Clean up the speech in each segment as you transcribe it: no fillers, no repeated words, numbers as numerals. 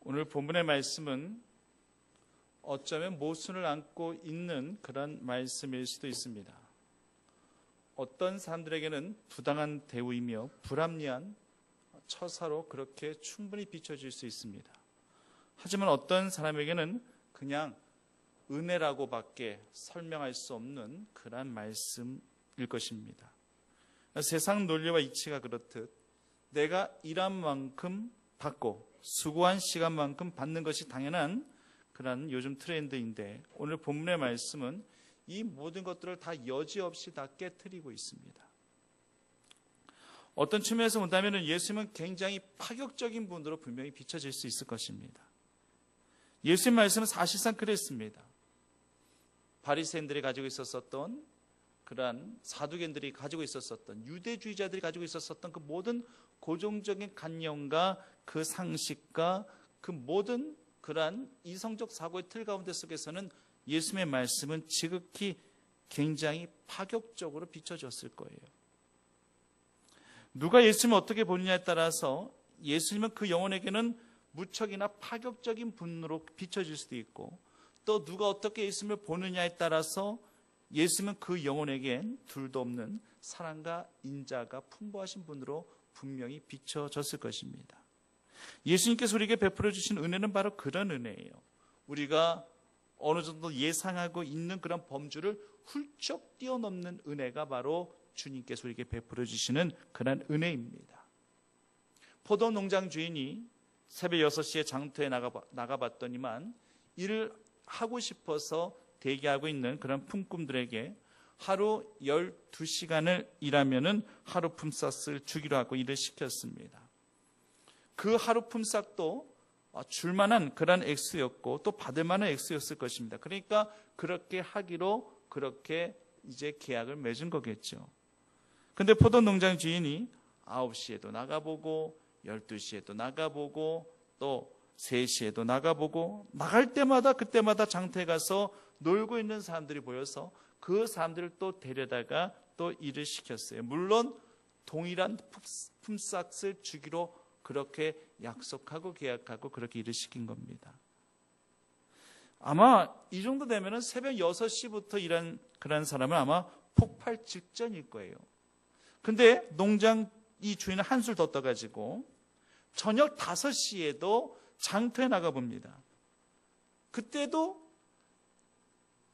오늘 본문의 말씀은 어쩌면 모순을 안고 있는 그런 말씀일 수도 있습니다. 어떤 사람들에게는 부당한 대우이며 불합리한 처사로 그렇게 충분히 비춰질 수 있습니다. 하지만 어떤 사람에게는 그냥 은혜라고밖에 설명할 수 없는 그런 말씀일 것입니다. 세상 논리와 이치가 그렇듯 내가 일한 만큼 받고 수고한 시간만큼 받는 것이 당연한 그런 요즘 트렌드인데, 오늘 본문의 말씀은 이 모든 것들을 다 여지없이 다 깨트리고 있습니다. 어떤 측면에서 본다면 예수님은 굉장히 파격적인 분으로 분명히 비춰질 수 있을 것입니다. 예수님 말씀은 사실상 그랬습니다. 바리새인들이 가지고 있었던 그러한 사두개인들이 가지고 있었던 유대주의자들이 가지고 있었던 그 모든 고정적인 관념과 그 상식과 그 모든 그러한 이성적 사고의 틀 가운데 속에서는 예수님의 말씀은 지극히 굉장히 파격적으로 비춰졌을 거예요. 누가 예수님을 어떻게 보느냐에 따라서 예수님은 그 영혼에게는 무척이나 파격적인 분으로 비춰질 수도 있고, 또 누가 어떻게 예수님을 보느냐에 따라서 예수님은 그 영혼에겐 둘도 없는 사랑과 인자가 풍부하신 분으로 분명히 비춰졌을 것입니다. 예수님께서 우리에게 베풀어 주신 은혜는 바로 그런 은혜예요. 우리가 어느 정도 예상하고 있는 그런 범주를 훌쩍 뛰어넘는 은혜가 바로 주님께서 우리에게 베풀어 주시는 그런 은혜입니다. 포도 농장 주인이 새벽 6시에 장터에 나가봤더니만 일을 하고 싶어서 대기하고 있는 그런 품꾼들에게 하루 12시간을 일하면은 하루 품삯을 주기로 하고 일을 시켰습니다. 그 하루 품삯도 줄만한 그런 액수였고 또 받을 만한 액수였을 것입니다. 그러니까 그렇게 하기로 그렇게 이제 계약을 맺은 거겠죠. 근데 포도 농장 주인이 9시에도 나가보고 12시에도 나가보고 또 3시에도 나가보고, 나갈 때마다 그때마다 장터에 가서 놀고 있는 사람들이 보여서 그 사람들을 또 데려다가 또 일을 시켰어요. 물론 동일한 품삯을 주기로 그렇게 약속하고 계약하고 그렇게 일을 시킨 겁니다. 아마 이 정도 되면은 새벽 6시부터 일한 그런 사람은 아마 폭발 직전일 거예요. 근데 농장 이 주인은 한술 더 떠가지고 저녁 5시에도 장터에 나가봅니다. 그때도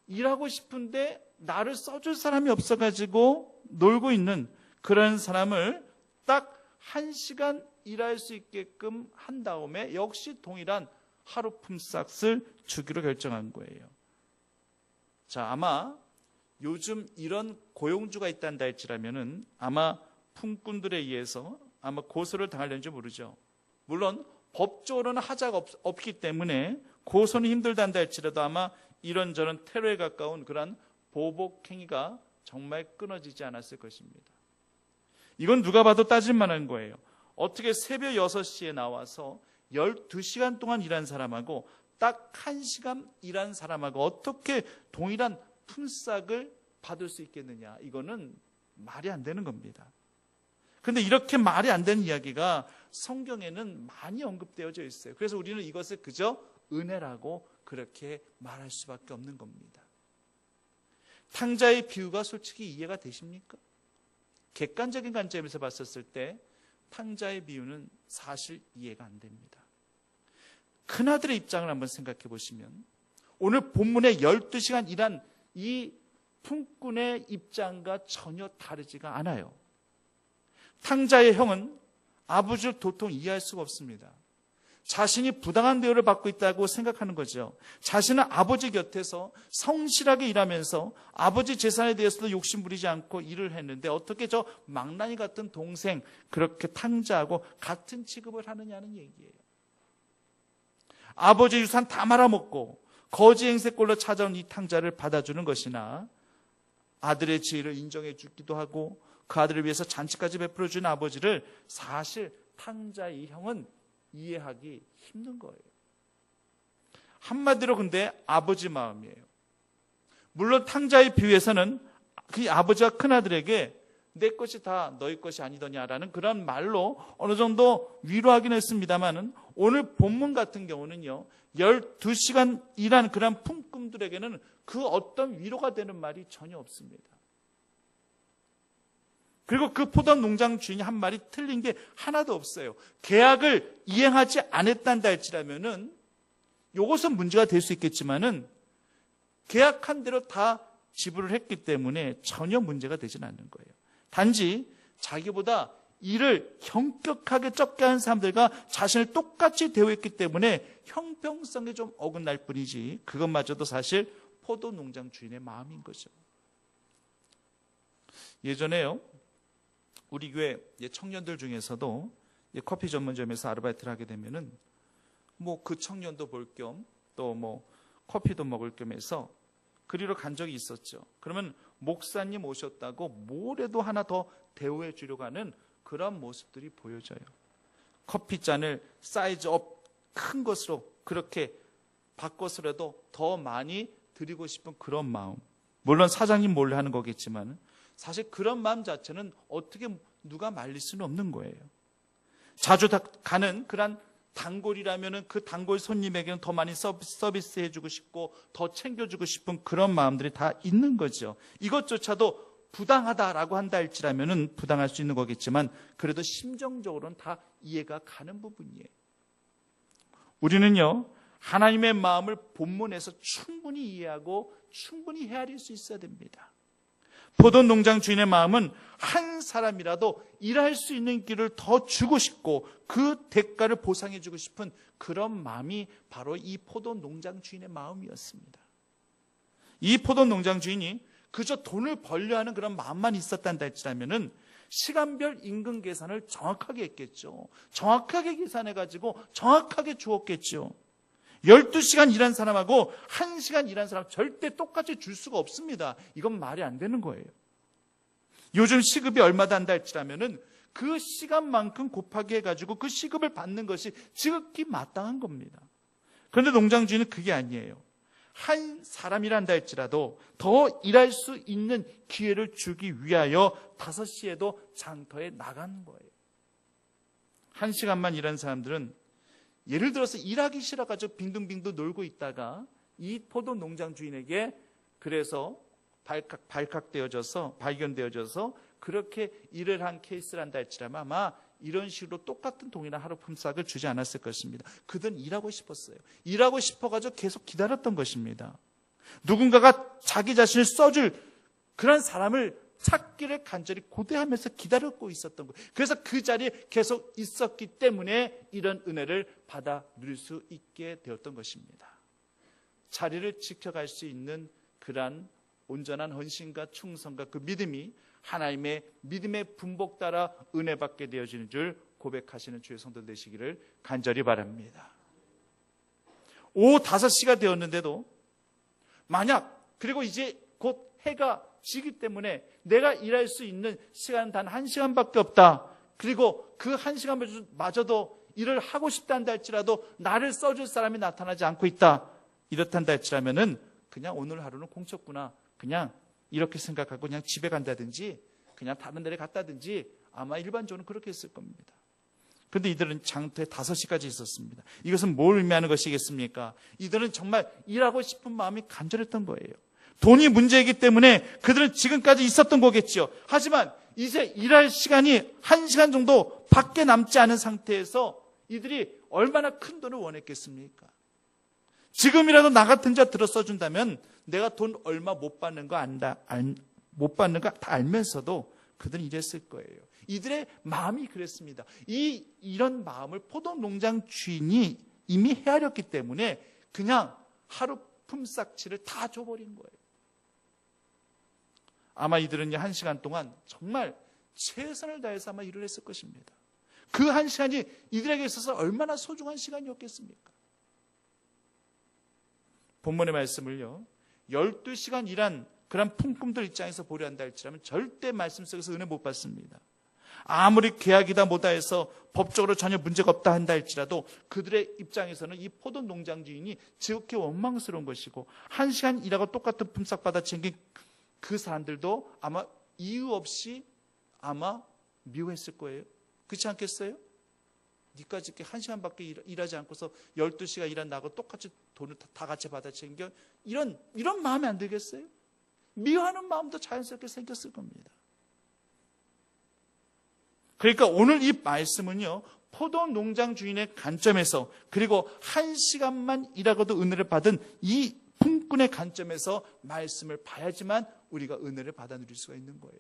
일하고 싶은데 나를 써줄 사람이 없어가지고 놀고 있는 그런 사람을 딱 1시간 일할 수 있게끔 한 다음에 역시 동일한 하루 품삯을 주기로 결정한 거예요. 자, 아마 요즘 이런 고용주가 있단다 할지라면은 아마 품꾼들에 의해서 아마 고소를 당하려는지 모르죠. 물론 법적으로는 하자가 없기 때문에 고소는 힘들단다 할지라도 아마 이런저런 테러에 가까운 그런 보복 행위가 정말 끊어지지 않았을 것입니다. 이건 누가 봐도 따질 만한 거예요. 어떻게 새벽 6시에 나와서 12시간 동안 일한 사람하고 딱 1시간 일한 사람하고 어떻게 동일한 품삯을 받을 수 있겠느냐. 이거는 말이 안 되는 겁니다. 그런데 이렇게 말이 안 되는 이야기가 성경에는 많이 언급되어져 있어요. 그래서 우리는 이것을 그저 은혜라고 그렇게 말할 수밖에 없는 겁니다. 탕자의 비유가 솔직히 이해가 되십니까? 객관적인 관점에서 봤었을 때 탕자의 비유는 사실 이해가 안 됩니다. 큰아들의 입장을 한번 생각해 보시면 오늘 본문에 12시간 일한 이 품꾼의 입장과 전혀 다르지가 않아요. 탕자의 형은 아버지를 도통 이해할 수가 없습니다. 자신이 부당한 대우를 받고 있다고 생각하는 거죠. 자신은 아버지 곁에서 성실하게 일하면서 아버지 재산에 대해서도 욕심 부리지 않고 일을 했는데 어떻게 저 망나니 같은 동생 그렇게 탕자하고 같은 취급을 하느냐는 얘기예요. 아버지 유산 다 말아먹고 거지 행세꼴로 찾아온 이 탕자를 받아주는 것이나 아들의 지혜를 인정해 주기도 하고 그 아들을 위해서 잔치까지 베풀어 주는 아버지를 사실 탕자의 형은 이해하기 힘든 거예요. 한마디로 근데 아버지 마음이에요. 물론 탕자의 비유에서는 그 아버지와 큰아들에게 내 것이 다 너희 것이 아니더냐라는 그런 말로 어느 정도 위로하긴 했습니다만은 오늘 본문 같은 경우는요, 12시간 일한 그런 품꾼들에게는 그 어떤 위로가 되는 말이 전혀 없습니다. 그리고 그 포도 농장 주인이 한 말이 틀린 게 하나도 없어요. 계약을 이행하지 않았단다 할지라면은 이것은 문제가 될 수 있겠지만은 계약한 대로 다 지불을 했기 때문에 전혀 문제가 되지는 않는 거예요. 단지 자기보다 일을 현격하게 적게 한 사람들과 자신을 똑같이 대우했기 때문에 형평성에 좀 어긋날 뿐이지 그것마저도 사실 포도 농장 주인의 마음인 거죠. 예전에요, 우리 교회 청년들 중에서도 커피 전문점에서 아르바이트를 하게 되면은 뭐 그 청년도 볼 겸 또 뭐 커피도 먹을 겸 해서 그리로 간 적이 있었죠. 그러면 목사님 오셨다고 뭐래도 하나 더 대우해 주려고 하는 그런 모습들이 보여져요. 커피잔을 사이즈 업 큰 것으로 그렇게 바꿔서라도 더 많이 드리고 싶은 그런 마음. 물론 사장님 몰래 하는 거겠지만 사실 그런 마음 자체는 어떻게 누가 말릴 수는 없는 거예요. 자주 가는 그런 단골이라면 그 단골 손님에게는 더 많이 서비스해주고 싶고 더 챙겨주고 싶은 그런 마음들이 다 있는 거죠. 이것조차도 부당하다라고 한다 할지라면 부당할 수 있는 거겠지만 그래도 심정적으로는 다 이해가 가는 부분이에요. 우리는요, 하나님의 마음을 본문에서 충분히 이해하고 충분히 헤아릴 수 있어야 됩니다. 포도 농장 주인의 마음은 한 사람이라도 일할 수 있는 길을 더 주고 싶고 그 대가를 보상해 주고 싶은 그런 마음이 바로 이 포도 농장 주인의 마음이었습니다. 이 포도 농장 주인이 그저 돈을 벌려 하는 그런 마음만 있었단다 할지라면은 시간별 임금 계산을 정확하게 했겠죠. 정확하게 계산해가지고 정확하게 주었겠죠. 12시간 일한 사람하고 1시간 일한 사람 절대 똑같이 줄 수가 없습니다. 이건 말이 안 되는 거예요. 요즘 시급이 얼마다 한다 할지라면은 그 시간만큼 곱하기 해가지고 그 시급을 받는 것이 지극히 마땅한 겁니다. 그런데 농장 주인은 그게 아니에요. 한 사람이란다 할지라도 더 일할 수 있는 기회를 주기 위하여 5시에도 장터에 나가는 거예요. 1시간만 일한 사람들은 예를 들어서 일하기 싫어가지고 빙둥빙둥 놀고 있다가 이 포도 농장 주인에게 그래서 발견되어져서 그렇게 일을 한 케이스를 한다 할지라면 아마 이런 식으로 똑같은 동이나 하루 품삯을 주지 않았을 것입니다. 그들은 일하고 싶었어요. 일하고 싶어가지고 계속 기다렸던 것입니다. 누군가가 자기 자신을 써줄 그런 사람을 찾기를 간절히 고대하면서 기다리고 있었던 거예요. 그래서 그 자리에 계속 있었기 때문에 이런 은혜를 받아 누릴 수 있게 되었던 것입니다. 자리를 지켜갈 수 있는 그러한 온전한 헌신과 충성과 그 믿음이 하나님의 믿음의 분복 따라 은혜 받게 되어지는 줄 고백하시는 주의 성도 되시기를 간절히 바랍니다. 오후 5시가 되었는데도 만약 그리고 이제 곧 해가 지기 때문에 내가 일할 수 있는 시간은 단 1시간밖에 없다. 그리고 그 1시간마저도 일을 하고 싶다 한다 할지라도 나를 써줄 사람이 나타나지 않고 있다. 이렇단다 할지라면은 그냥 오늘 하루는 공쳤구나. 그냥 이렇게 생각하고 그냥 집에 간다든지 그냥 다른 데를 갔다든지 아마 일반적으로 그렇게 했을 겁니다. 그런데 이들은 장터에 5시까지 있었습니다. 이것은 뭘 의미하는 것이겠습니까? 이들은 정말 일하고 싶은 마음이 간절했던 거예요. 돈이 문제이기 때문에 그들은 지금까지 있었던 거겠죠. 하지만 이제 일할 시간이 1시간 정도 밖에 남지 않은 상태에서 이들이 얼마나 큰 돈을 원했겠습니까? 지금이라도 나 같은 자 들어 써준다면 내가 돈 얼마 못 받는 거 못 받는 거 다 알면서도 그들은 이랬을 거예요. 이들의 마음이 그랬습니다. 이런 마음을 포도 농장 주인이 이미 헤아렸기 때문에 그냥 하루 품삯치를 다 줘버린 거예요. 아마 이들은 1시간 동안 정말 최선을 다해서 아마 일을 했을 것입니다. 그 1시간이 이들에게 있어서 얼마나 소중한 시간이었겠습니까? 본문의 말씀을요, 12시간 일한 그런 품꾼들 입장에서 보려 한다 할지라면 절대 말씀 속에서 은혜 못 받습니다. 아무리 계약이다 뭐다 해서 법적으로 전혀 문제가 없다 한다 할지라도 그들의 입장에서는 이 포도 농장 주인이 지극히 원망스러운 것이고 1시간 일하고 똑같은 품삯 받아 챙긴 그 사람들도 아마 이유 없이 아마 미워했을 거예요. 그렇지 않겠어요? 니까지 이렇게 1시간밖에 일하지 않고서 12시간 일한 나하고 똑같이 돈을 다 같이 받아 챙겨. 이런 마음에 안 들겠어요? 미워하는 마음도 자연스럽게 생겼을 겁니다. 그러니까 오늘 이 말씀은요, 포도 농장 주인의 관점에서, 그리고 1시간만 일하고도 은혜를 받은 이 품꾼의 관점에서 말씀을 봐야지만 우리가 은혜를 받아 누릴 수가 있는 거예요.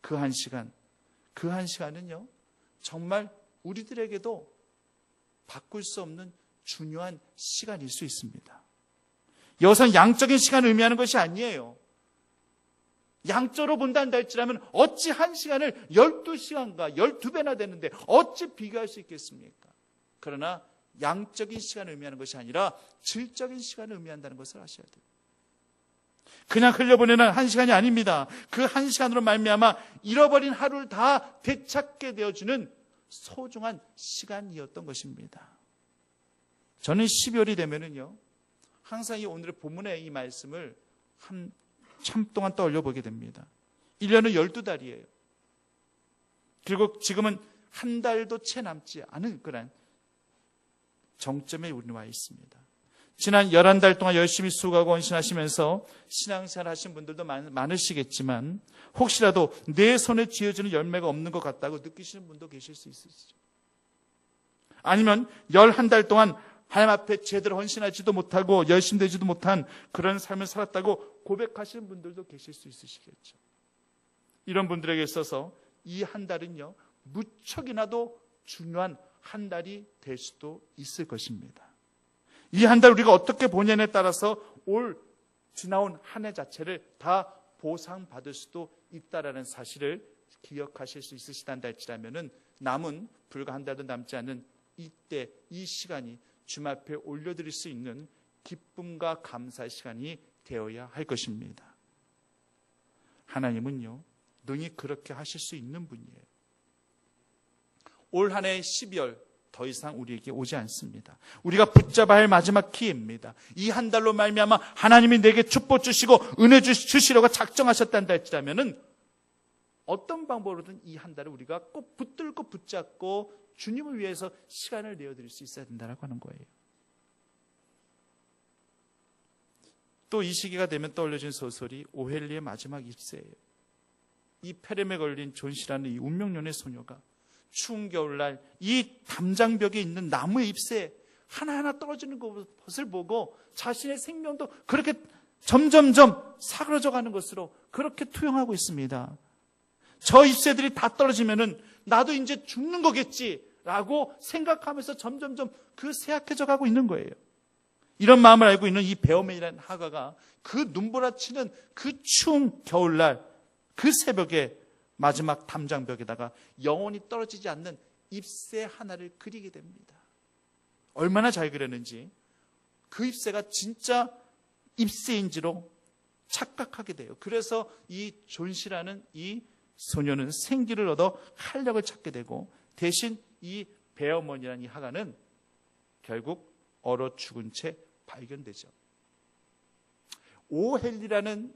그 1시간은요, 정말 우리들에게도 바꿀 수 없는 중요한 시간일 수 있습니다. 여기서는 양적인 시간을 의미하는 것이 아니에요. 양적으로 본다는 할지라면 어찌 1시간을 12시간과 12배나 되는데 어찌 비교할 수 있겠습니까? 그러나 양적인 시간을 의미하는 것이 아니라 질적인 시간을 의미한다는 것을 아셔야 돼요. 그냥 흘려보내는 1시간이 아닙니다. 그 1시간으로 말미암아 잃어버린 하루를 다 되찾게 되어주는 소중한 시간이었던 것입니다. 저는 12월이 되면은요, 항상 이 오늘의 본문의 이 말씀을 참 동안 떠올려 보게 됩니다. 1년은 12달이에요. 그리고 지금은 한 달도 채 남지 않은 그런 정점에 우리는 와 있습니다. 지난 11달 동안 열심히 수고하고 헌신하시면서 신앙생활 하신 분들도 많으시겠지만 혹시라도 내 손에 쥐어주는 열매가 없는 것 같다고 느끼시는 분도 계실 수 있으시죠. 아니면 11달 동안 하나님 앞에 제대로 헌신하지도 못하고 열심히 되지도 못한 그런 삶을 살았다고 고백하시는 분들도 계실 수 있으시겠죠. 이런 분들에게 있어서 이 한 달은요, 무척이나도 중요한 한 달이 될 수도 있을 것입니다. 이 한 달 우리가 어떻게 보냐에 따라서 올 지나온 한 해 자체를 다 보상받을 수도 있다라는 사실을 기억하실 수 있으시단다 할지라면은 남은 불과 한 달도 남지 않은 이때 이 시간이 주님 앞에 올려드릴 수 있는 기쁨과 감사의 시간이 되어야 할 것입니다. 하나님은요, 능히 그렇게 하실 수 있는 분이에요. 올 한 해의 12월 더 이상 우리에게 오지 않습니다. 우리가 붙잡아야 할 마지막 기회입니다. 이 한 달로 말미암아 하나님이 내게 축복 주시고 은혜 주시려고 작정하셨단다 할지라면은 어떤 방법으로든 이 한 달을 우리가 꼭 붙들고 붙잡고 주님을 위해서 시간을 내어드릴 수 있어야 된다고 하는 거예요. 또 이 시기가 되면 떠올려진 소설이 오헬리의 마지막 입새예요. 이 폐렴에 걸린 존시라는 이 운명론의 소녀가 추운 겨울날 이 담장벽에 있는 나무의 잎새 하나하나 떨어지는 것을 보고 자신의 생명도 그렇게 점점점 사그러져 가는 것으로 그렇게 투영하고 있습니다. 저 잎새들이 다 떨어지면은 나도 이제 죽는 거겠지라고 생각하면서 점점점 그 쇠약해져 가고 있는 거예요. 이런 마음을 알고 있는 이 베오멜이라는 하가가 그 눈보라치는 그 추운 겨울날 그 새벽에 마지막 담장벽에다가 영원히 떨어지지 않는 잎새 하나를 그리게 됩니다. 얼마나 잘 그렸는지 그 잎새가 진짜 잎새인지로 착각하게 돼요. 그래서 이 존시라는 이 소녀는 생기를 얻어 활력을 찾게 되고 대신 이 베어머니라는 이 하가는 결국 얼어 죽은 채 발견되죠. 오헬리라는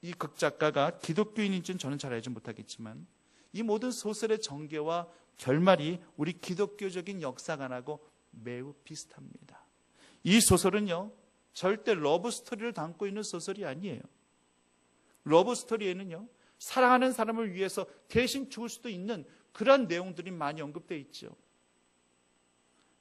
이 극작가가 기독교인인지는 저는 잘 알지 못하겠지만 이 모든 소설의 전개와 결말이 우리 기독교적인 역사관하고 매우 비슷합니다. 이 소설은요, 절대 러브스토리를 담고 있는 소설이 아니에요. 러브스토리에는요, 사랑하는 사람을 위해서 대신 죽을 수도 있는 그런 내용들이 많이 언급되어 있죠.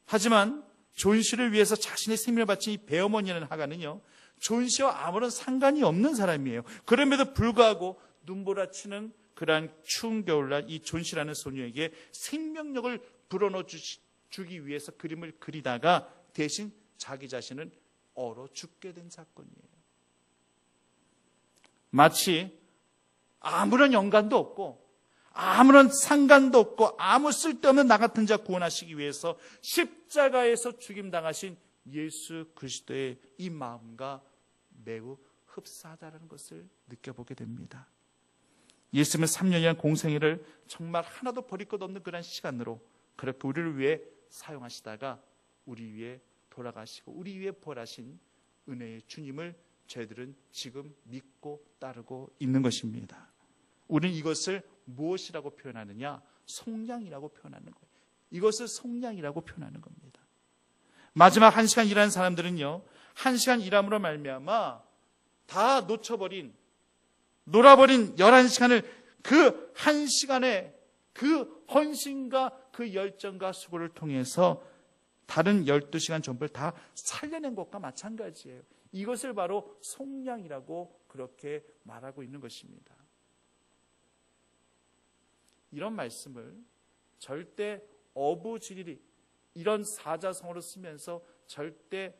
하지만 존시를 위해서 자신의 생명을 바친 이 베어머니라는 하가는요, 존시와 아무런 상관이 없는 사람이에요. 그럼에도 불구하고 눈보라치는 그러한 추운 겨울날 이 존시라는 소녀에게 생명력을 불어넣어 주기 위해서 그림을 그리다가 대신 자기 자신은 얼어 죽게 된 사건이에요. 마치 아무런 연관도 없고 아무런 상관도 없고 아무 쓸데없는 나 같은 자 구원하시기 위해서 십자가에서 죽임당하신 예수 그리스도의 이 마음과 매우 흡사하다는 것을 느껴보게 됩니다. 예수님은 3년이란 공생애를 정말 하나도 버릴 것 없는 그런 시간으로 그렇게 우리를 위해 사용하시다가 우리 위해 돌아가시고 우리 위해 벌하신 은혜의 주님을 저희들은 지금 믿고 따르고 있는 것입니다. 우리는 이것을 무엇이라고 표현하느냐? 속량이라고 표현하는 거예요. 이것을 속량이라고 표현하는 겁니다. 마지막 1시간 일하는 사람들은요, 1시간 일함으로 말미암아 다 놓쳐버린, 놀아버린 11시간을 그 1시간의 그 헌신과 그 열정과 수고를 통해서 다른 12시간 전부를 다 살려낸 것과 마찬가지예요. 이것을 바로 속량이라고 그렇게 말하고 있는 것입니다. 이런 말씀을 절대 어부지리리 이런 사자성어로 쓰면서 절대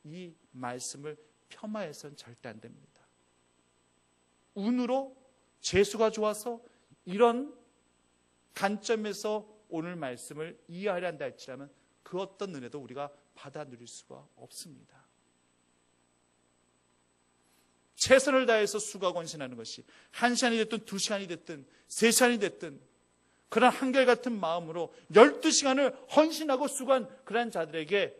이 말씀을 폄하해서는 절대 안 됩니다. 운으로 재수가 좋아서 이런 관점에서 오늘 말씀을 이해하려 한다 할지라면 그 어떤 은혜도 우리가 받아 누릴 수가 없습니다. 최선을 다해서 수고하고 헌신하는 것이 1시간이 됐든 2시간이 됐든 3시간이 됐든 그런 한결같은 마음으로 12시간을 헌신하고 수고한 그런 자들에게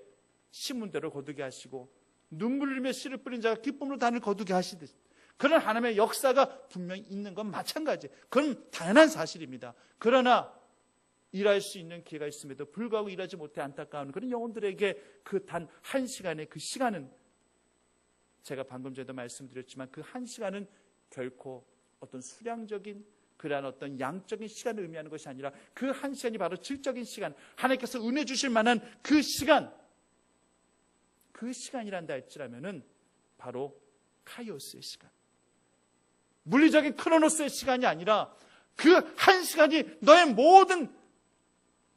신문대로 거두게 하시고 눈물 흘리며 씨를 뿌린 자가 기쁨으로 단을 거두게 하시듯이 그런 하나님의 역사가 분명히 있는 건 마찬가지예요. 그건 당연한 사실입니다. 그러나 일할 수 있는 기회가 있음에도 불구하고 일하지 못해 안타까운 그런 영혼들에게 그 단 1시간의 그 시간은 제가 방금 전에도 말씀드렸지만 그 1시간은 결코 어떤 수량적인 그러한 어떤 양적인 시간을 의미하는 것이 아니라 그 1시간이 바로 질적인 시간, 하나님께서 은혜 주실 만한 그 시간, 그 시간이란다 할지라면은 바로 카이오스의 시간, 물리적인 크로노스의 시간이 아니라 그 1시간이 너의 모든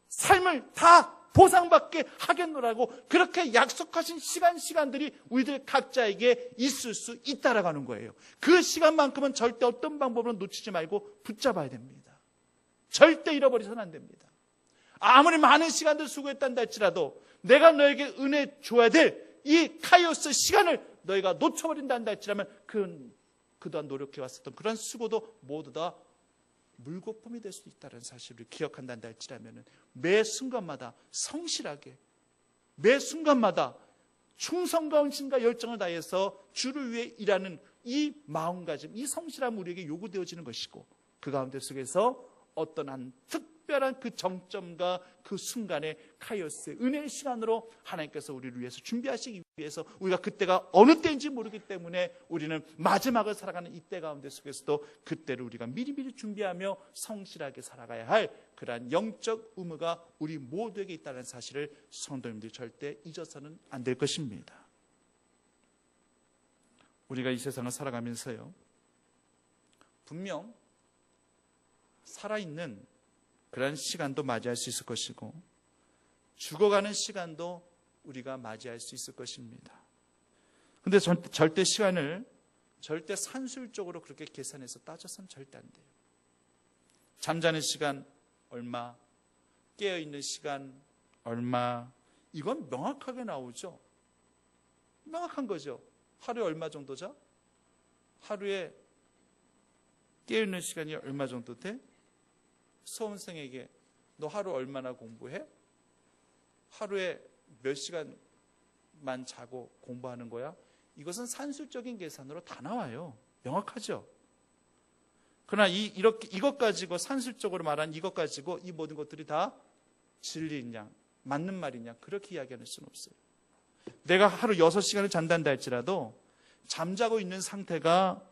삶을 다 보상받게 하겠노라고 그렇게 약속하신 시간들이 우리들 각자에게 있을 수 있다라고 하는 거예요. 그 시간만큼은 절대 어떤 방법으로 놓치지 말고 붙잡아야 됩니다. 절대 잃어버리서는 안 됩니다. 아무리 많은 시간들 수고했단다 할지라도 내가 너에게 은혜 줘야 될 이 카이오스 시간을 너희가 놓쳐버린다 할지라면 그동안 노력해왔었던 그런 수고도 모두 다 물거품이 될 수 있다는 사실을 기억한다 할지라면 매 순간마다 성실하게 매 순간마다 충성과 헌신과 열정을 다해서 주를 위해 일하는 이 마음가짐, 이 성실함이 우리에게 요구되어지는 것이고 그 가운데 속에서 어떤 한 특별한 그 정점과 그 순간의 카이오스의 은혜의 시간으로 하나님께서 우리를 위해서 준비하시기 위해서 우리가 그때가 어느 때인지 모르기 때문에 우리는 마지막을 살아가는 이때 가운데 속에서도 그때를 우리가 미리미리 준비하며 성실하게 살아가야 할 그러한 영적 의무가 우리 모두에게 있다는 사실을 성도님들이 절대 잊어서는 안 될 것입니다. 우리가 이 세상을 살아가면서요, 분명 살아있는 그런 시간도 맞이할 수 있을 것이고 죽어가는 시간도 우리가 맞이할 수 있을 것입니다. 그런데 절대 시간을 절대 산술적으로 그렇게 계산해서 따져서는 절대 안 돼요. 잠자는 시간 얼마, 깨어있는 시간 얼마, 이건 명확하게 나오죠. 명확한 거죠. 하루에 얼마 정도 자? 하루에 깨어있는 시간이 얼마 정도 돼? 수험생에게 너 하루 얼마나 공부해? 하루에 몇 시간만 자고 공부하는 거야? 이것은 산술적인 계산으로 다 나와요. 명확하죠. 그러나 이것 가지고 산술적으로 말한 이것 가지고 이 모든 것들이 다 진리냐 맞는 말이냐 그렇게 이야기할 수는 없어요. 내가 하루 6시간을 잔단다 할지라도 잠자고 있는 상태가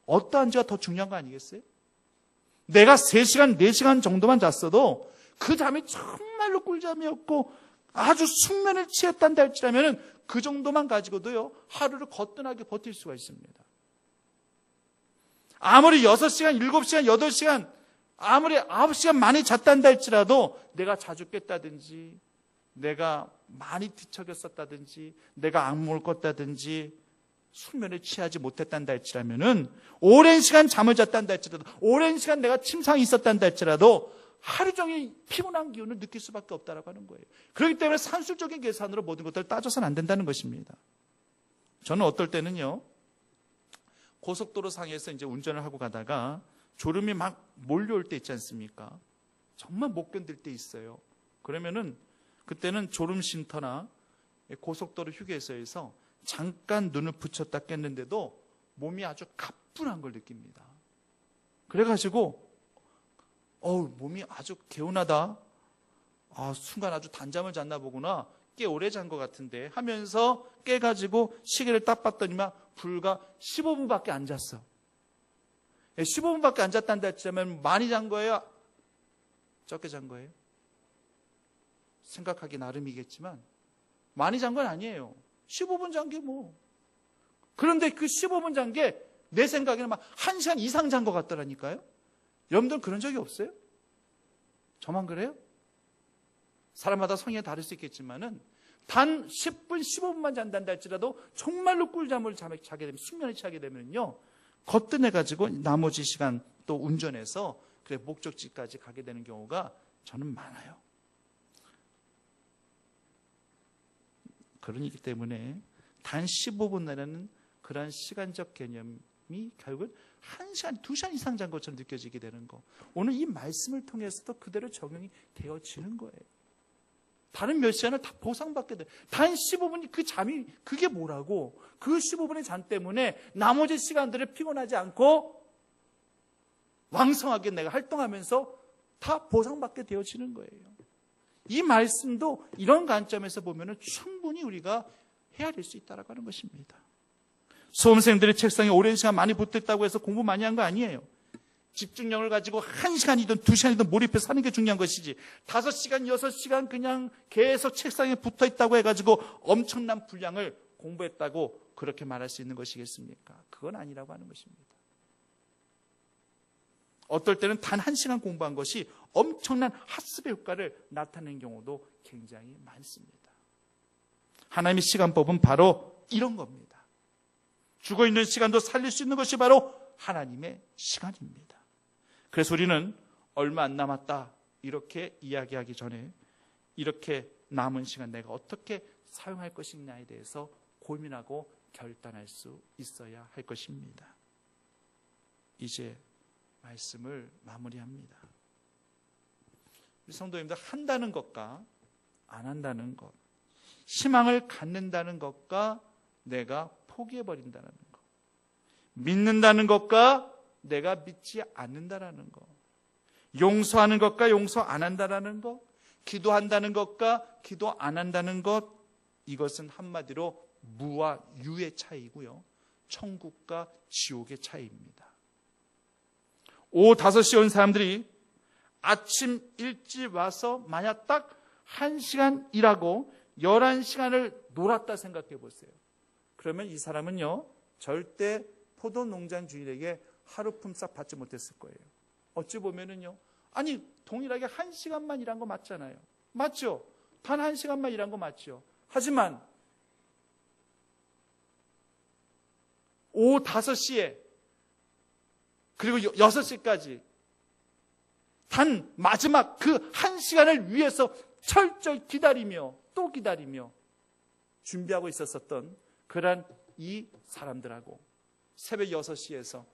어떠한지가 더 중요한 거 아니겠어요? 내가 3시간, 4시간 정도만 잤어도 그 잠이 정말로 꿀잠이었고 아주 숙면을 취했단다 할지라면 그 정도만 가지고도요 하루를 거뜬하게 버틸 수가 있습니다. 아무리 6시간, 7시간, 8시간 아무리 9시간 많이 잤단다 할지라도 내가 자주 깼다든지 내가 많이 뒤척였었다든지 내가 악몽을 꿨다든지 숙면을 취하지 못했단다 할지라면은 오랜 시간 잠을 잤단다 할지라도 오랜 시간 내가 침상이 있었단다 할지라도 하루 종일 피곤한 기운을 느낄 수밖에 없다라고 하는 거예요. 그렇기 때문에 산술적인 계산으로 모든 것들을 따져서는 안 된다는 것입니다. 저는 어떨 때는요 고속도로 상에서 이제 운전을 하고 가다가 졸음이 막 몰려올 때 있지 않습니까? 정말 못 견딜 때 있어요. 그러면은 그때는 졸음 쉼터나 고속도로 휴게소에서 잠깐 눈을 붙였다 깼는데도 몸이 아주 가뿐한 걸 느낍니다. 그래가지고 몸이 아주 개운하다. 순간 아주 단잠을 잤나 보구나, 꽤 오래 잔 것 같은데 하면서 깨가지고 시계를 딱 봤더니만 불과 15분밖에 안 잤어. 15분밖에 안 잤다는 데 했자면 많이 잔 거예요? 적게 잔 거예요? 생각하기 나름이겠지만 많이 잔 건 아니에요. 15분 잔 게 뭐. 그런데 그 15분 잔 게 내 생각에는 막 1시간 이상 잔 것 같더라니까요. 여러분들은 그런 적이 없어요? 저만 그래요? 사람마다 성향이 다를 수 있겠지만은 단 10분, 15분만 잔단다 할지라도 정말로 꿀잠을 자게 되면, 숙면에 취하게 되면요, 거뜬해가지고 나머지 시간 또 운전해서 그래 목적지까지 가게 되는 경우가 저는 많아요. 그러기 때문에 단 15분 내라는 그러한 시간적 개념이 결국은 1시간, 2시간 이상 잔 것처럼 느껴지게 되는 거. 오늘 이 말씀을 통해서도 그대로 적용이 되어지는 거예요. 다른 몇 시간을 다 보상받게 돼. 단 15분이 그 잠이 그게 뭐라고? 그 15분의 잠 때문에 나머지 시간들을 피곤하지 않고 왕성하게 내가 활동하면서 다 보상받게 되어지는 거예요. 이 말씀도 이런 관점에서 보면 충분히 우리가 헤아릴 수 있다고 하는 것입니다. 수험생들이 책상에 오랜 시간 많이 붙어있다고 해서 공부 많이 한 거 아니에요. 집중력을 가지고 1시간이든 2시간이든 몰입해서 사는 게 중요한 것이지 5시간, 6시간 그냥 계속 책상에 붙어있다고 해가지고 엄청난 분량을 공부했다고 그렇게 말할 수 있는 것이겠습니까? 그건 아니라고 하는 것입니다. 어떨 때는 단 1시간 공부한 것이 엄청난 학습의 효과를 나타내는 경우도 굉장히 많습니다. 하나님의 시간법은 바로 이런 겁니다. 죽어있는 시간도 살릴 수 있는 것이 바로 하나님의 시간입니다. 그래서 우리는 얼마 안 남았다 이렇게 이야기하기 전에 이렇게 남은 시간 내가 어떻게 사용할 것이냐에 대해서 고민하고 결단할 수 있어야 할 것입니다. 이제 말씀을 마무리합니다. 우리 성도님들, 한다는 것과 안 한다는 것, 희망을 갖는다는 것과 내가 포기해버린다는 것, 믿는다는 것과 내가 믿지 않는다라는 것, 용서하는 것과 용서 안 한다라는 것, 기도한다는 것과 기도 안 한다는 것, 이것은 한마디로 무와 유의 차이고요, 천국과 지옥의 차이입니다. 오후 5시에 온 사람들이 아침 일찍 와서 만약 딱 1시간 일하고 11시간을 놀았다 생각해 보세요. 그러면 이 사람은요, 절대 포도 농장 주인에게 하루 품삯 받지 못했을 거예요. 어찌 보면은요, 아니 동일하게 1시간만 일한 거 맞잖아요. 맞죠? 단 1시간만 일한 거 맞죠? 하지만 오후 5시에 그리고 6시까지 단 마지막 그 1시간을 위해서 철저히 기다리며 또 기다리며 준비하고 있었던 그런 이 사람들하고 새벽 6시에서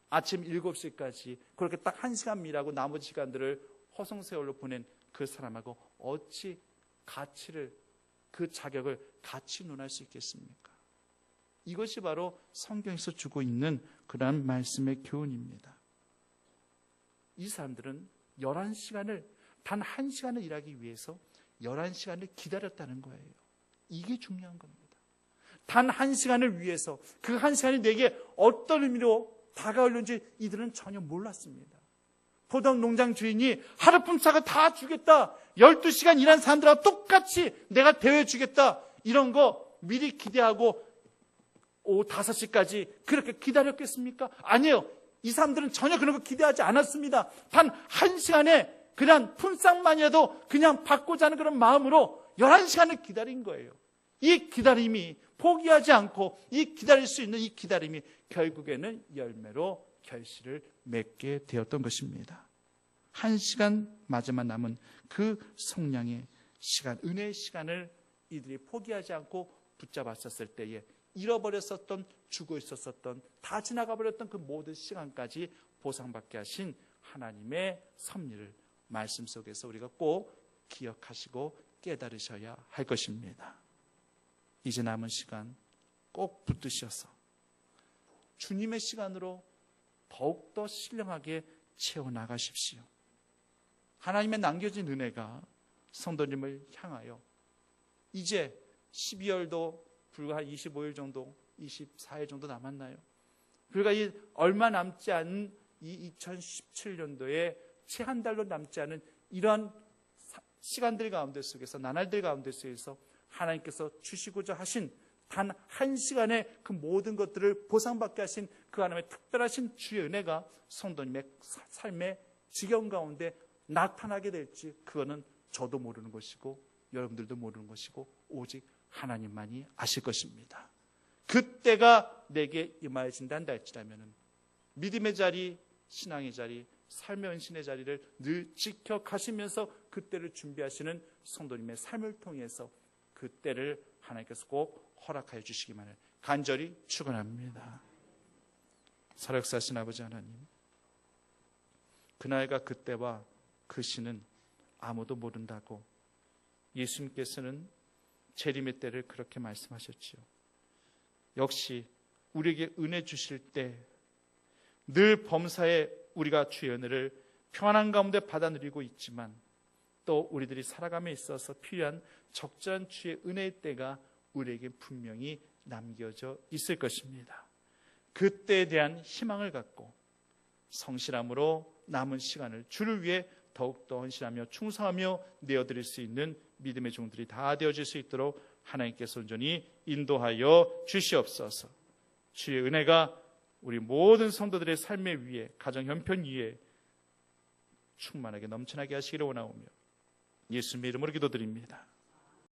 아침 7시까지 그렇게 딱 1시간 일하고 나머지 시간들을 허송세월로 보낸 그 사람하고 어찌 가치를, 그 자격을 같이 논할 수 있겠습니까? 이것이 바로 성경에서 주고 있는 그런 말씀의 교훈입니다. 이 사람들은 11시간을, 단 1시간을 일하기 위해서 11시간을 기다렸다는 거예요. 이게 중요한 겁니다. 단 1시간을 위해서 그 1시간이 내게 어떤 의미로 다가오는지 이들은 전혀 몰랐습니다. 포도 농장 주인이 하루 품삯을 다 주겠다, 12시간 일한 사람들하고 똑같이 내가 대우해주겠다, 이런 거 미리 기대하고 오후 5시까지 그렇게 기다렸겠습니까? 아니에요. 이 사람들은 전혀 그런 거 기대하지 않았습니다. 단 1시간에 그냥 품삯만이라도 그냥 받고자 하는 그런 마음으로 11시간을 기다린 거예요. 이 기다림이, 포기하지 않고 이 기다릴 수 있는 이 기다림이 결국에는 열매로 결실을 맺게 되었던 것입니다. 1시간 마지막 남은 그 속량의 시간, 은혜의 시간을 이들이 포기하지 않고 붙잡았었을 때에 잃어버렸었던, 죽어 있었었던, 다 지나가 버렸던 그 모든 시간까지 보상받게 하신 하나님의 섭리를 말씀 속에서 우리가 꼭 기억하시고 깨달으셔야 할 것입니다. 이제 남은 시간 꼭 붙드셔서 주님의 시간으로 더욱더 신령하게 채워나가십시오. 하나님의 남겨진 은혜가 성도님을 향하여 이제 12월도 불과 한 25일 정도, 24일 정도 남았나요? 불과 얼마 남지 않은 이 2017년도에 채 한 달로 남지 않은 이러한 시간들 가운데 속에서, 나날들 가운데 속에서 하나님께서 주시고자 하신 단 한 시간에 그 모든 것들을 보상받게 하신 그 하나님의 특별하신 주의 은혜가 성도님의 삶의 지경 가운데 나타나게 될지, 그거는 저도 모르는 것이고 여러분들도 모르는 것이고 오직 하나님만이 아실 것입니다. 그때가 내게 임하여진다 한다 할지라면 믿음의 자리, 신앙의 자리, 삶의 은신의 자리를 늘 지켜가시면서 그때를 준비하시는 성도님의 삶을 통해서 그때를 하나님께서 꼭 허락하여 주시기만을 간절히 축원합니다. 살아역사하신 아버지 하나님, 그날과 그때와 그 시는 아무도 모른다고 예수님께서는 재림의 때를 그렇게 말씀하셨지요. 역시 우리에게 은혜 주실 때 늘 범사에 우리가 주의 은혜를 평안한 가운데 받아 누리고 있지만 또 우리들이 살아감에 있어서 필요한 적절한 주의 은혜의 때가 우리에게 분명히 남겨져 있을 것입니다. 그때에 대한 희망을 갖고 성실함으로 남은 시간을 주를 위해 더욱더 헌신하며 충성하며 내어드릴 수 있는 믿음의 종들이 다 되어질 수 있도록 하나님께서 온전히 인도하여 주시옵소서. 주의 은혜가 우리 모든 성도들의 삶의 위에, 가정 형편 위에 충만하게 넘쳐나게 하시기를 원하오며 예수님의 이름으로 기도드립니다.